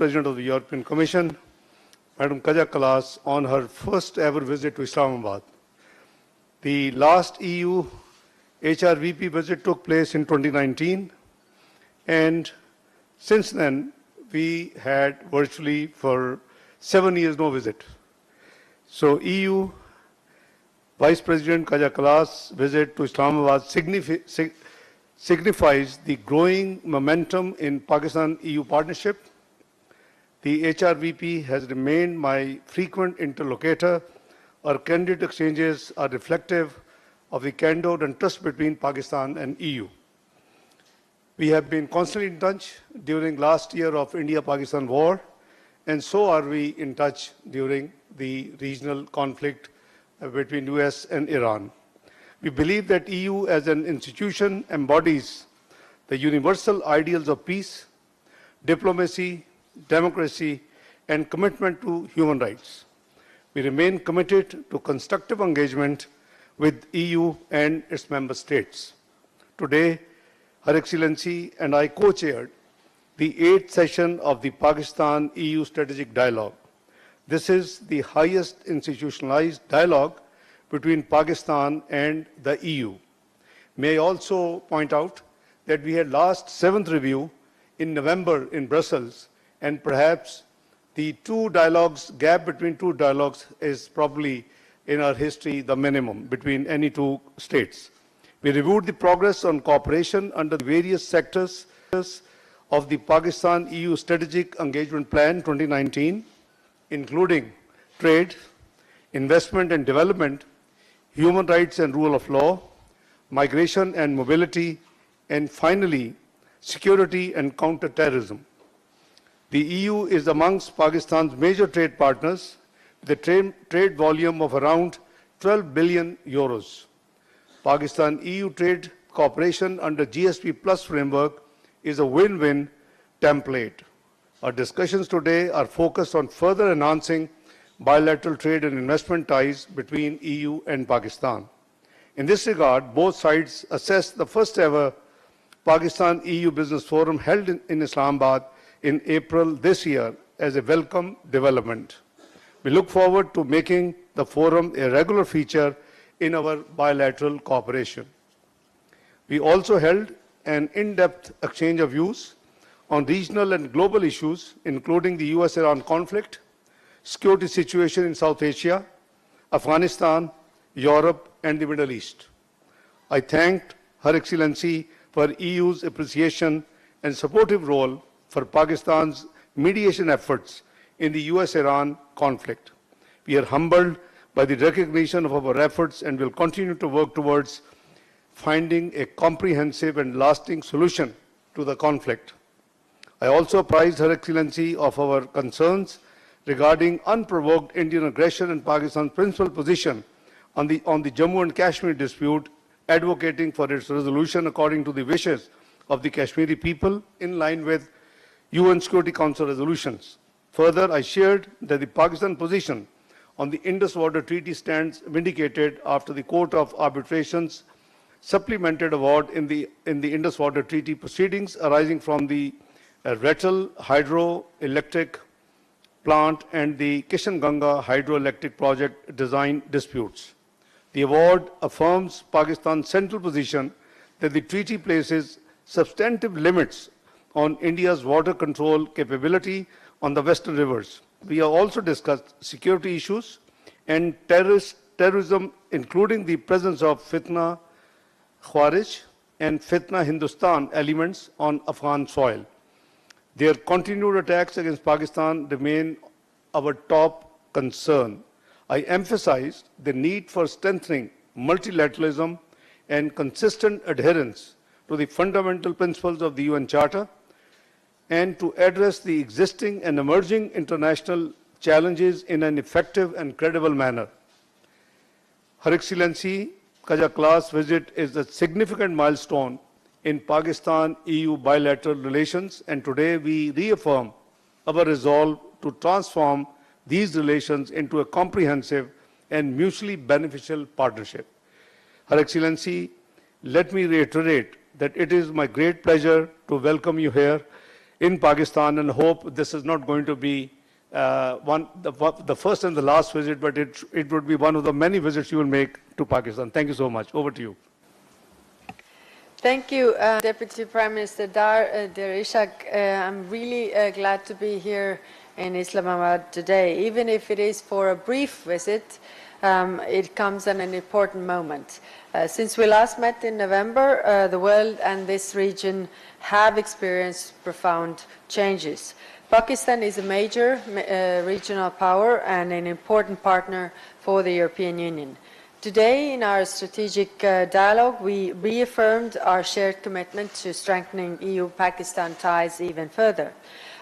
President of the European Commission, Madam Kaja Kallas, on her first ever visit to Islamabad. The last EU HRVP visit took place in 2019, and since then we had virtually for 7 years no visit. So EU Vice President Kaja Kallas' visit to Islamabad signifies the growing momentum in Pakistan-EU partnership. The HRVP has remained my frequent interlocutor. Our candid exchanges are reflective of the candor and trust between Pakistan and EU. We have been constantly in touch during last year of India-Pakistan war, and so are we in touch during the regional conflict between US and Iran. We believe that EU as an institution embodies the universal ideals of peace, diplomacy, democracy, and commitment to human rights. We remain committed to constructive engagement with EU and its member states. Today, Her Excellency and I co-chaired the 8th session of the Pakistan-EU Strategic Dialogue. This is the highest institutionalized dialogue between Pakistan and the EU. May I also point out that we had last 7th review in November in Brussels, and perhaps the gap between two dialogues is probably in our history the minimum between any two states. We reviewed the progress on cooperation under the various sectors of the Pakistan-EU Strategic Engagement Plan 2019, including trade, investment and development, human rights and rule of law, migration and mobility, and finally, security and counter-terrorism. The EU is amongst Pakistan's major trade partners with a trade volume of around 12 billion euros. Pakistan-EU trade cooperation under GSP Plus framework is a win-win template. Our discussions today are focused on further enhancing bilateral trade and investment ties between EU and Pakistan. In this regard, both sides assessed the first ever Pakistan-EU Business Forum held in Islamabad in April this year as a welcome development. We look forward to making the forum a regular feature in our bilateral cooperation. We also held an in-depth exchange of views on regional and global issues, including the US-Iran conflict, security situation in South Asia, Afghanistan, Europe, and the Middle East. I thanked Her Excellency for EU's appreciation and supportive role for Pakistan's mediation efforts in the US-Iran conflict. We are humbled by the recognition of our efforts and will continue to work towards finding a comprehensive and lasting solution to the conflict. I also apprised Her Excellency of our concerns regarding unprovoked Indian aggression and Pakistan's principal position on the Jammu and Kashmir dispute, advocating for its resolution according to the wishes of the Kashmiri people in line with UN Security Council resolutions. Further, I shared that the Pakistan position on the Indus Water Treaty stands vindicated after the Court of Arbitration's supplemented award in the Indus Water Treaty proceedings arising from the Retal hydroelectric plant and the Kishanganga hydroelectric project design disputes. The award affirms Pakistan's central position that the treaty places substantive limits on India's water control capability on the western rivers. We have also discussed security issues and terrorism, including the presence of Fitna Khawarij and Fitna Hindustan elements on Afghan soil. Their continued attacks against Pakistan remain our top concern. I emphasized the need for strengthening multilateralism and consistent adherence to the fundamental principles of the UN Charter and to address the existing and emerging international challenges in an effective and credible manner. Her Excellency Kaja Kallas' visit is a significant milestone in Pakistan-EU bilateral relations, and today we reaffirm our resolve to transform these relations into a comprehensive and mutually beneficial partnership. Her Excellency, let me reiterate that it is my great pleasure to welcome you here in Pakistan, and hope this is not going to be the first and the last visit, but it would be one of the many visits you will make to Pakistan. Thank you so much. Over to you. Thank you, Deputy Prime Minister Dar. Dear Ishaq, I'm really glad to be here in Islamabad today. Even if it is for a brief visit, it comes at an important moment. Since we last met in November, the world and this region have experienced profound changes. Pakistan is a major regional power and an important partner for the European Union. Today, in our strategic dialogue, we reaffirmed our shared commitment to strengthening EU-Pakistan ties even further.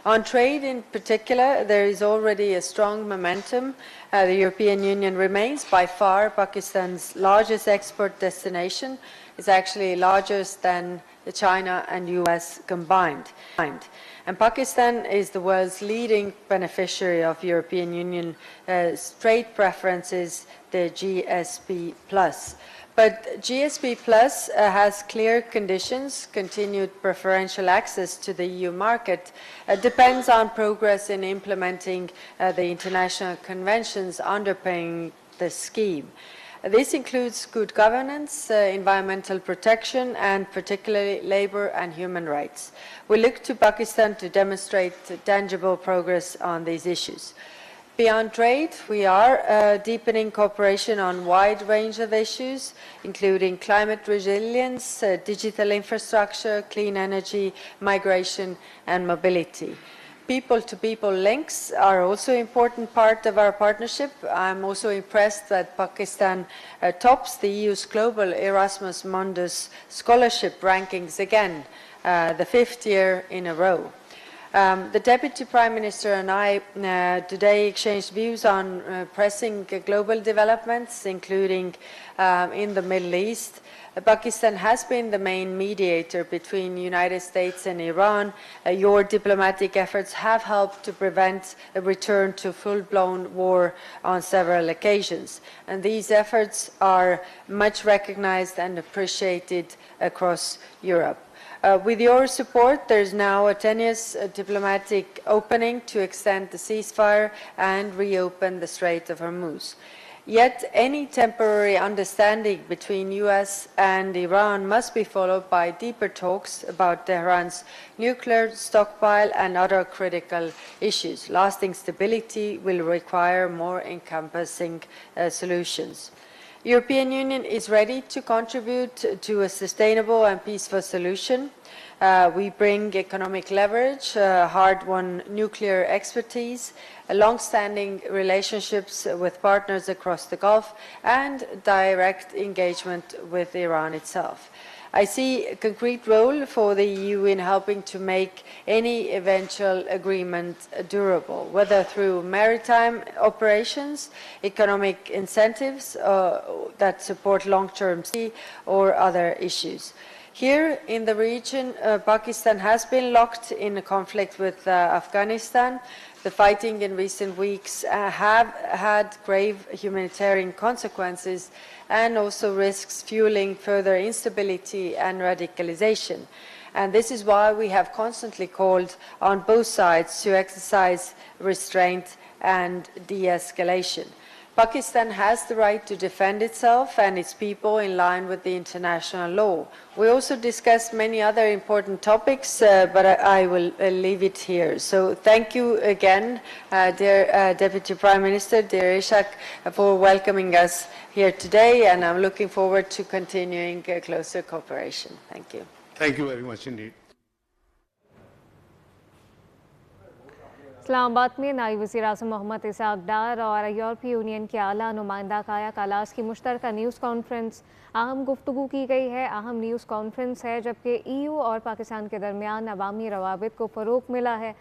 On trade in particular, there is already a strong momentum. The European Union remains by far Pakistan's largest export destination. It's actually larger than China and US combined. And Pakistan is the world's leading beneficiary of European Union trade preferences, the GSP+. But GSP Plus has clear conditions. Continued preferential access to the EU market depends on progress in implementing the international conventions underpinning the scheme. This includes good governance, environmental protection, and particularly labor and human rights. We look to Pakistan to demonstrate tangible progress on these issues. Beyond trade, we are deepening cooperation on a wide range of issues, including climate resilience, digital infrastructure, clean energy, migration, and mobility. People-to-people links are also an important part of our partnership. I'm also impressed that Pakistan tops the EU's global Erasmus Mundus scholarship rankings again, the 5th year in a row. The Deputy Prime Minister and I today exchanged views on pressing global developments, including in the Middle East. Pakistan has been the main mediator between the United States and Iran. Your diplomatic efforts have helped to prevent a return to full-blown war on several occasions. And these efforts are much recognized and appreciated across Europe. With your support, there is now a tenuous diplomatic opening to extend the ceasefire and reopen the Strait of Hormuz. Yet any temporary understanding between US and Iran must be followed by deeper talks about Tehran's nuclear stockpile and other critical issues. Lasting stability will require more encompassing solutions. The European Union is ready to contribute to a sustainable and peaceful solution. We bring economic leverage, hard-won nuclear expertise, long-standing relationships with partners across the Gulf, and direct engagement with Iran itself. I see a concrete role for the EU in helping to make any eventual agreement durable, whether through maritime operations, economic incentives that support long-term safety, or other issues. Here in the region, Pakistan has been locked in a conflict with Afghanistan. The fighting in recent weeks have had grave humanitarian consequences and also risks fueling further instability and radicalization. And this is why we have constantly called on both sides to exercise restraint and de-escalation. Pakistan has the right to defend itself and its people in line with the international law. We also discussed many other important topics, but I will leave it here. So thank you again, dear Deputy Prime Minister, dear Ishaq, for welcoming us here today, and I'm looking forward to continuing closer cooperation. Thank you. Thank you very much indeed. Islamabad में नायब वज़ीर-ए-आज़म मोहम्मद इशाक़ डार और यूरोपीय union के आला नुमाइंदा काया class की मुश्तरका न्यूज़ कॉन्फ्रेंस अहम गुफ्तगू की गई है। अहम न्यूज़ कॉन्फ्रेंस है जबकि EU और पाकिस्तान के दरमियान अवामी रवाबित को फ़रोग़ मिला है।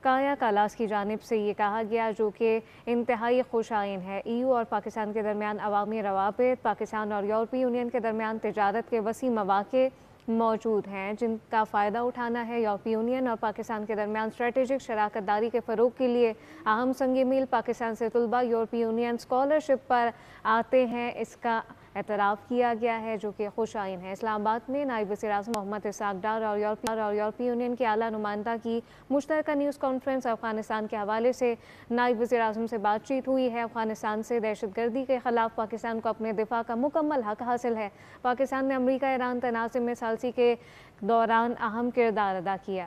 काया कलास की जानिब से ये कहा गया, जो कि इंतहाई खुशाइन है। EU और पाकिस्तान के दरमियान अवामी रवाबित, पाकिस्तान और यूरोपीय यूनियन के दरमियान तिजारत के वसी मौक़े मौजूद हैं जिनका फ़ायदा उठाना है। यूरोपीय यूनियन और पाकिस्तान के दरमियान स्ट्रेटेजिक शराकत दारी के फ़रोग़ के लिए अहम संग मील पाकिस्तान से तलबा यूरोपीय यूनियन स्कॉलरशिप पर आते हैं। इसका اعتراف کیا گیا ہے جو کہ خوش آئین ہے۔ اسلام آباد میں نائب وزیر اعظم محمد اسحاق ڈار اور یورپی یونین کے اعلیٰ نمائندہ کی مشترکہ نیوز کانفرنس۔ افغانستان کے حوالے سے نائب وزیر اعظم سے بات چیت ہوئی ہے۔ افغانستان سے دہشت گردی کے خلاف پاکستان کو اپنے دفاع کا مکمل حق حاصل ہے۔ پاکستان نے امریکہ ایران تنازع میں ثالثی کے دوران اہم کردار ادا کیا۔